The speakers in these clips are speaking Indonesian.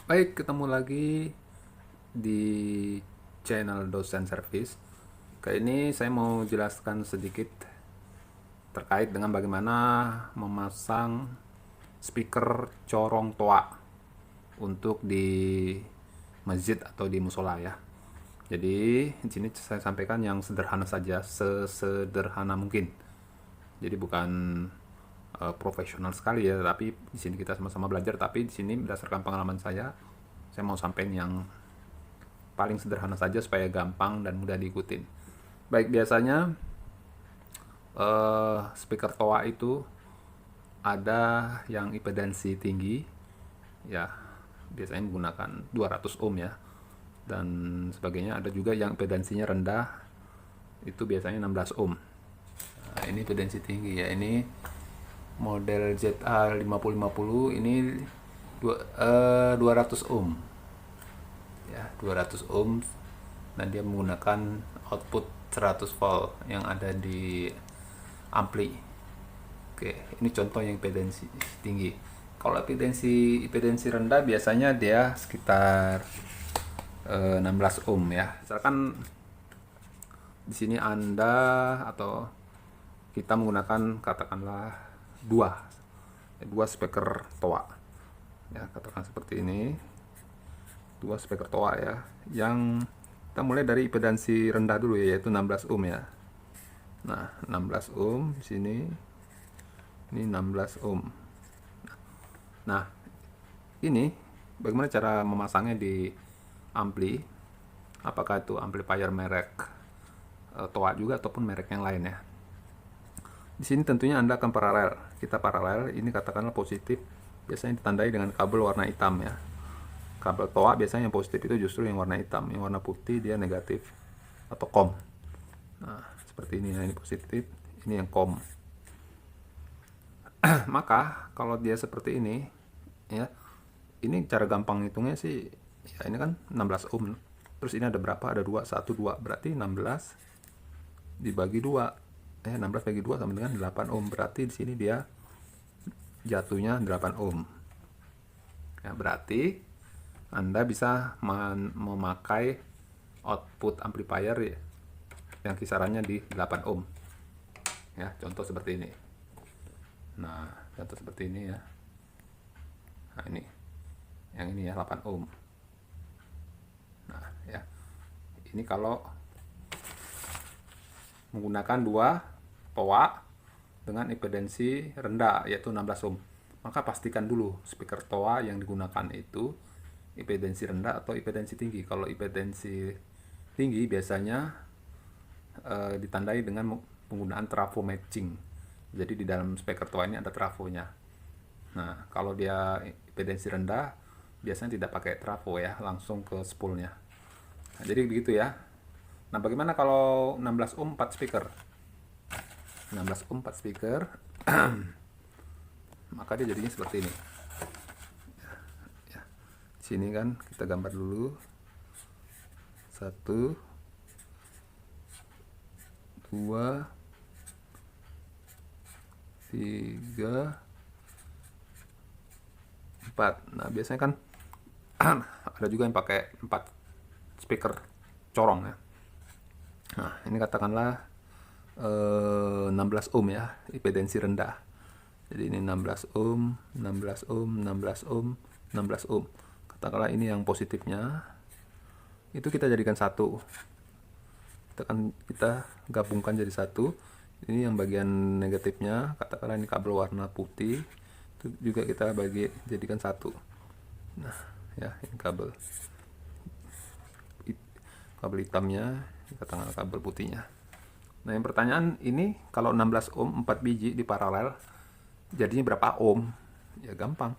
Baik, ketemu lagi di channel Dosen Service. Kali ini saya mau jelaskan sedikit terkait dengan bagaimana memasang speaker corong toa untuk di masjid atau di musola ya. Jadi di sini saya sampaikan yang sederhana saja, sesederhana mungkin. Jadi bukan profesional sekali ya, tapi di sini kita sama-sama belajar. Tapi di sini berdasarkan pengalaman saya mau sampaikan yang paling sederhana saja supaya gampang dan mudah diikutin. Baik, biasanya speaker toa itu ada yang impedansi tinggi, ya biasanya menggunakan 200 ohm ya, dan sebagainya. Ada juga yang impedansinya rendah, itu biasanya 16 ohm. Nah, ini impedansi tinggi ya, ini model ZA5050 ini 200 ohm ya, 200 ohm, dan dia menggunakan output 100 volt yang ada di ampli. Oke, ini contoh yang impedansi tinggi. Kalau impedansi rendah biasanya dia sekitar 16 ohm ya. Misalkan di sini Anda atau kita menggunakan katakanlah dua speaker toa. Ya, katakan seperti ini. Dua speaker toa ya. Yang kita mulai dari impedansi rendah dulu ya, yaitu 16 ohm ya. Nah, 16 ohm di sini. Ini 16 ohm. Nah, ini bagaimana cara memasangnya di ampli? Apakah itu amplifier merek toa juga ataupun merek yang lain ya? Di sini tentunya Anda akan paralel. Kita paralel, ini katakanlah positif, biasanya ditandai dengan kabel warna hitam ya. Kabel toa biasanya yang positif itu justru yang warna hitam, yang warna putih dia negatif atau kom. Nah, seperti ini. Nah, ini positif, ini yang kom. Maka kalau dia seperti ini ya, ini cara gampang hitungnya sih ya, ini kan 16 ohm. Terus ini ada berapa? Ada 2, 1, 2. Berarti 16 dibagi 2. 16 bagi 2 sama dengan 8 ohm. Berarti di sini dia jatuhnya 8 ohm. Ya, berarti Anda bisa memakai output amplifier yang kisarannya di 8 ohm. Ya, contoh seperti ini. Nah, contoh seperti ini ya. Nah, ini. Yang ini ya 8 ohm. Nah, ya. Ini kalau menggunakan dua toa dengan impedansi rendah yaitu 16 ohm. Maka pastikan dulu speaker toa yang digunakan itu impedansi rendah atau impedansi tinggi. Kalau impedansi tinggi biasanya ditandai dengan penggunaan trafo matching. Jadi di dalam speaker toa ini ada trafonya. Nah, kalau dia impedansi rendah biasanya tidak pakai trafo ya, langsung ke spoolnya. Nah, jadi begitu ya. Nah, bagaimana kalau 16 ohm 4 speaker? 16 ohm 4 speaker, maka dia jadinya seperti ini. Ya. Sini kan kita gambar dulu. 1, 2, 3, 4. Nah, biasanya kan ada juga yang pakai 4 speaker corong ya. Nah, ini katakanlah 16 ohm ya, impedansi rendah. Jadi ini 16 ohm, 16 ohm, 16 ohm, 16 ohm. Katakanlah ini yang positifnya. Itu kita jadikan satu. Kita gabungkan jadi satu. Ini yang bagian negatifnya, katakanlah ini kabel warna putih. Itu juga kita jadikan satu. Nah, ya, ini kabel hitamnya, katakanlah kabel putihnya. Nah, yang pertanyaan ini kalau 16 ohm 4 biji di paralel jadinya berapa ohm? Ya gampang.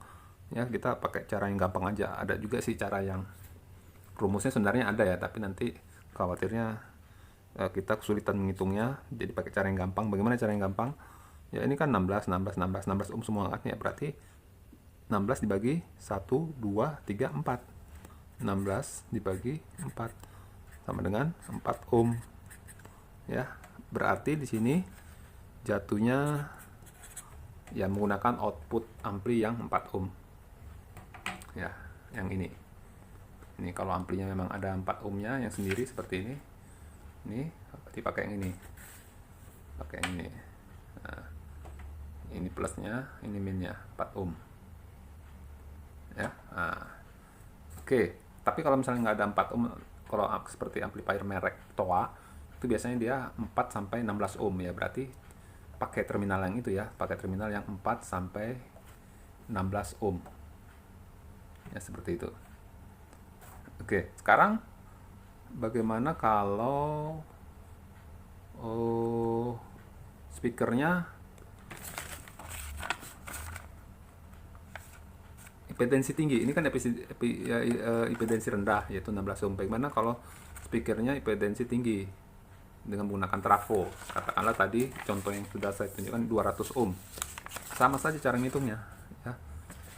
Ya, kita pakai cara yang gampang aja. Ada juga sih cara yang rumusnya sebenarnya ada ya, tapi nanti khawatirnya kita kesulitan menghitungnya. Jadi pakai cara yang gampang. Bagaimana cara yang gampang? Ya, ini kan 16 ohm semua kan ya. Berarti 16 dibagi 1 2 3 4. 16 dibagi 4 sama dengan 4 ohm. Ya, berarti di sini jatuhnya ya menggunakan output ampli yang 4 ohm. Ya, yang ini. Ini kalau amplinya memang ada 4 ohmnya yang sendiri seperti ini. Ini berarti pakai yang ini. Pakai yang ini. Nah, ini plusnya, ini minusnya 4 ohm. Ya. Nah. Oke, tapi kalau misalnya nggak ada 4 ohm, kalau seperti amplifier merek TOA, itu biasanya dia 4 sampai 16 ohm ya. Berarti pakai terminal yang itu ya, pakai terminal yang 4 sampai 16 ohm. Ya, seperti itu. Oke, sekarang bagaimana kalau speakernya impedansi tinggi? Ini kan impedansi rendah, yaitu 16 ohm. Bagaimana kalau speakernya impedansi tinggi dengan menggunakan trafo? Katakanlah tadi contoh yang sudah saya tunjukkan 200 ohm. Sama saja cara ngitungnya ya.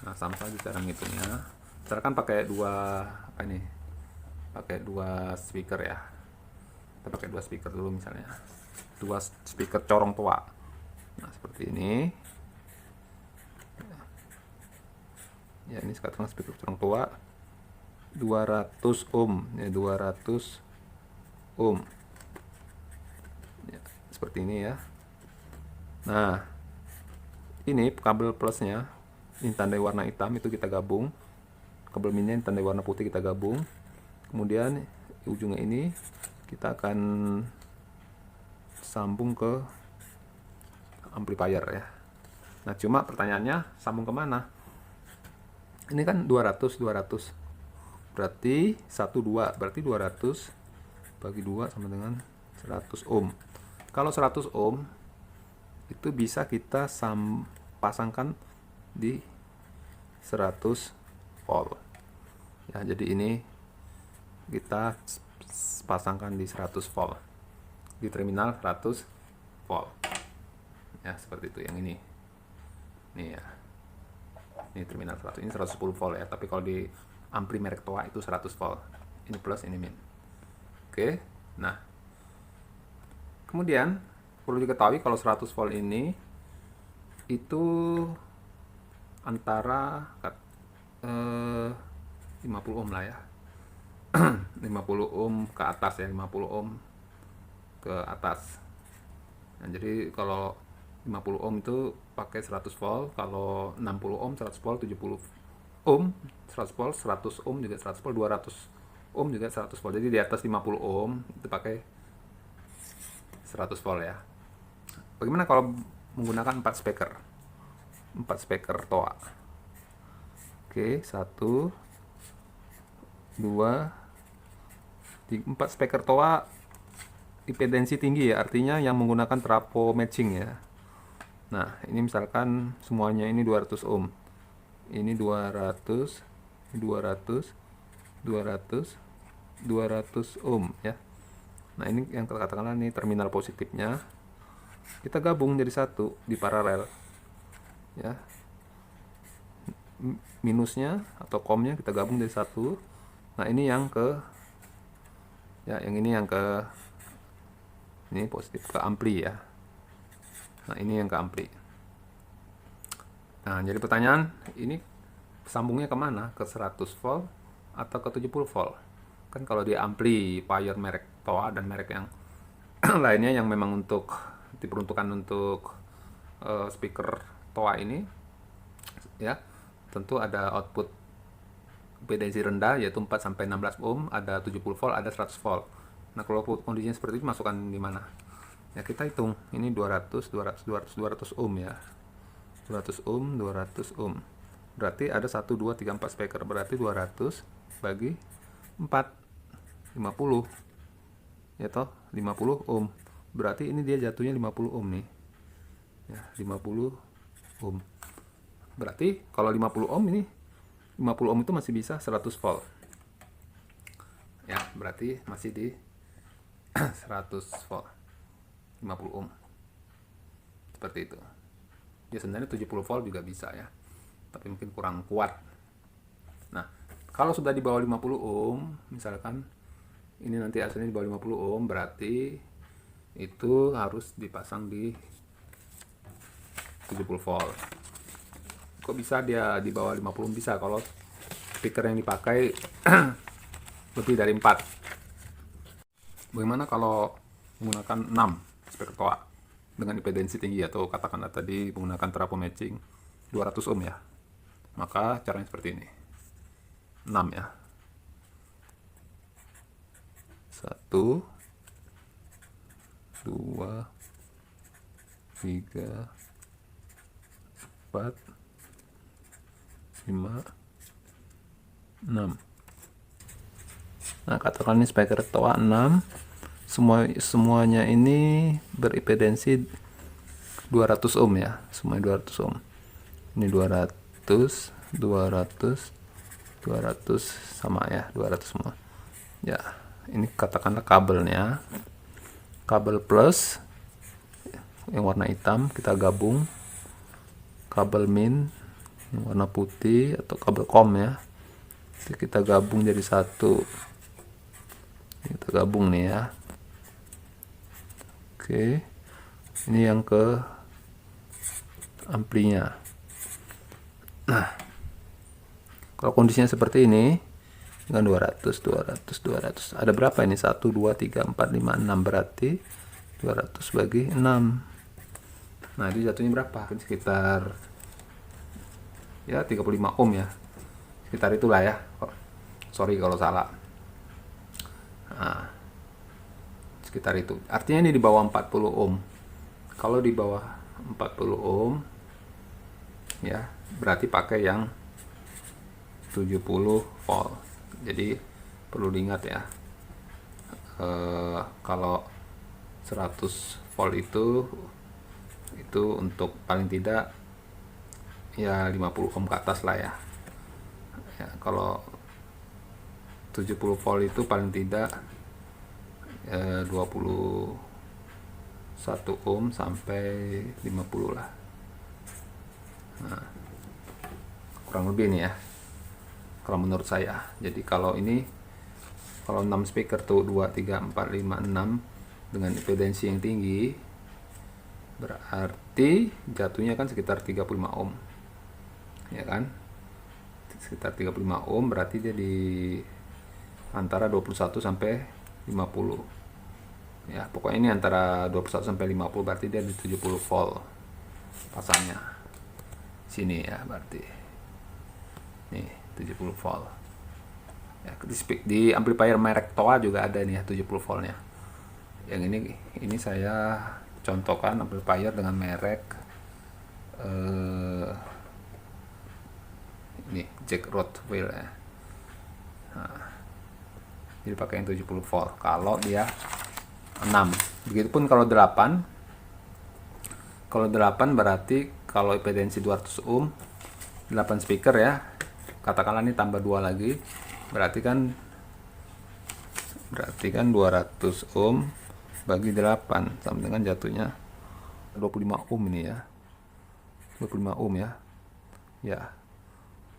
Nah, sama saja cara ngitungnya. Misalkan pakai pakai dua speaker ya. Kita pakai dua speaker dulu misalnya. Dua speaker corong tua. Nah, seperti ini. Ya, ini sekarang speaker corong tua 200 ohm ya, 200 ohm ya, seperti ini ya. Nah, ini kabel plusnya, ini tandai warna hitam, itu kita gabung. Kabel minusnya tandai warna putih kita gabung. Kemudian ujungnya ini kita akan sambung ke amplifier ya. Nah, cuma pertanyaannya sambung kemana? Ini kan 200 berarti 2 berarti 200 bagi 2 sama dengan 100 ohm. Kalau 100 ohm itu bisa kita pasangkan di 100 volt ya. Jadi ini kita pasangkan di 100 volt di terminal 100 volt ya, seperti itu. Yang ini ya, ini terminal 100, ini 110 volt ya, tapi kalau di ampli merek TOA itu 100 volt, ini plus ini min. Oke, nah kemudian perlu diketahui kalau 100 volt ini itu antara 50 ohm lah ya. 50 ohm ke atas ya, 50 ohm ke atas. Nah, jadi kalau 50 ohm itu pakai 100 volt, kalau 60 ohm 100 volt, 70 ohm 100 volt, 100 ohm juga 100 volt, 200 ohm juga 100 volt. Jadi di atas 50 ohm itu pakai 100 volt ya. Bagaimana kalau menggunakan 4 speaker? 4 speaker TOA. Oke, 1 2 3, 4 speaker TOA impedansi tinggi ya, artinya yang menggunakan trafo matching ya. Nah, ini misalkan semuanya ini 200 ohm. Ini 200, 200, 200, 200 ohm ya. Nah, ini yang katakanlah ini terminal positifnya. Kita gabung jadi satu di paralel. Ya. Minusnya atau komnya kita gabung jadi satu. Nah, ini yang ke yang ini positif ke ampli ya. Nah, ini yang ke ampli. Nah, jadi pertanyaan, ini sambungnya kemana? Ke 100 volt atau ke 70 volt? Kan kalau di amplifier merek TOA dan merek yang lainnya yang memang diperuntukkan untuk speaker TOA ini ya, tentu ada output impedansi rendah yaitu 4 sampai 16 ohm, ada 70 volt, ada 100 volt. Nah, kalau kondisinya seperti itu masukkan di mana? Ya, kita hitung. Ini 200 ohm ya. 200 ohm, 200 ohm. Berarti ada 1 2 3 4 speaker. Berarti 200 bagi 4 50. Ya toh, 50 ohm. Berarti ini dia jatuhnya 50 ohm nih. Ya, 50 ohm. Berarti kalau 50 ohm ini 50 ohm itu masih bisa 100 volt. Ya, berarti masih di 100 volt. 50 ohm. Seperti itu. Ya, sebenarnya 70 volt juga bisa ya. Tapi mungkin kurang kuat. Nah, kalau sudah di bawah 50 ohm, misalkan ini nanti hasilnya di bawah 50 ohm, berarti itu harus dipasang di 70 volt. Kok bisa dia di bawah 50 ohm? Bisa kalau speaker yang dipakai lebih dari 4. Bagaimana kalau menggunakan 6 speaker toa dengan impedansi tinggi, atau katakanlah tadi menggunakan trafo matching 200 ohm ya. Maka caranya seperti ini. 6 ya. 1 2 3 4 5 6. Nah, katakan ini speaker toa 6. Semuanya ini berimpedansi 200 ohm ya. Semuanya 200 ohm. Ini 200 sama ya, 200 semua. Ya, ini katakanlah kabelnya. Kabel plus yang warna hitam kita gabung, kabel min yang warna putih atau kabel kom ya, kita gabung jadi satu. Kita gabung nih ya. Oke, ini yang ke amplinya. Nah, kalau kondisinya seperti ini dengan 200 ada berapa ini? 1 2 3 4 5 6, berarti 200 bagi 6. Nah, ini jatuhnya berapa? Sekitar ya 35 ohm ya, sekitar itulah ya. Sorry kalau salah. Nah, sekitar itu. Artinya ini di bawah 40 ohm. Kalau di bawah 40 ohm ya, berarti pakai yang 70 volt. Jadi perlu diingat ya, kalau 100 volt itu untuk paling tidak ya 50 ohm ke atas lah ya. Ya, kalau 70 volt itu paling tidak 21 ohm sampai 50 lah. Nah, kurang lebih nih ya, kalau menurut saya. Jadi kalau 6 speaker tuh 2, 3, 4, 5, 6 dengan impedansi yang tinggi, berarti jatuhnya kan sekitar 35 ohm ya kan, sekitar 35 ohm, berarti dia di antara 21 sampai 50 ya. Pokoknya ini antara 21 sampai 50, berarti dia di 70 volt pasangnya sini ya. Berarti nih 70 volt ya. Di amplifier merek Toa juga ada nih ya 70 voltnya. Yang ini saya contohkan amplifier dengan merek ini Jack Rothwell ya. Nah, jadi pakai yang 70 volt kalau dia 6. Begitupun kalau 8. Kalau 8 berarti kalau impedansi 200 ohm, 8 speaker ya. Katakanlah ini tambah 2 lagi, berarti kan 200 ohm bagi 8 sama dengan jatuhnya 25 ohm ini ya. 25 ohm ya.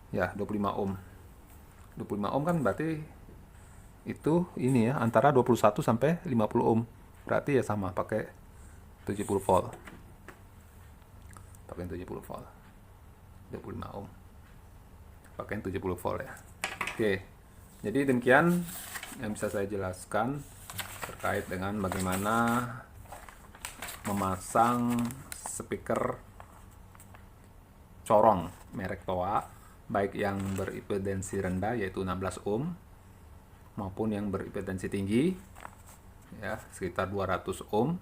Ya, 25 ohm. 25 ohm kan berarti itu ini ya, antara 21 sampai 50 ohm. Berarti ya sama, pakai 70 volt. Pakai 70 volt. 25 ohm. Pakai 70 volt ya. Oke. Jadi demikian yang bisa saya jelaskan terkait dengan bagaimana memasang speaker corong merek Toa, baik yang berimpedansi rendah yaitu 16 ohm maupun yang berimpedansi tinggi ya sekitar 200 ohm,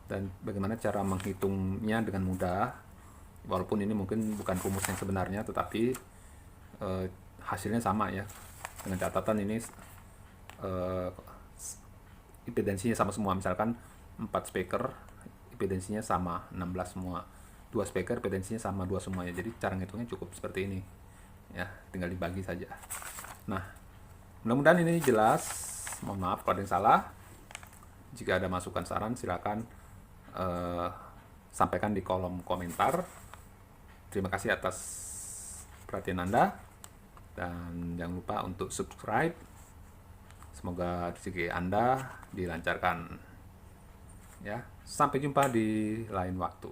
dan bagaimana cara menghitungnya dengan mudah. Walaupun ini mungkin bukan rumus yang sebenarnya, tetapi hasilnya sama ya, dengan catatan ini impedansinya sama semua. Misalkan 4 speaker impedansinya sama 16 semua, 2 speaker impedansinya sama 2 semuanya. Jadi cara ngitungnya cukup seperti ini ya, tinggal dibagi saja. Nah, mudah-mudahan ini jelas. Mohon maaf kalau ada yang salah. Jika ada masukan saran silakan sampaikan di kolom komentar. Terima kasih atas perhatian Anda, dan jangan lupa untuk subscribe. Semoga rezeki Anda dilancarkan ya. Sampai jumpa di lain waktu.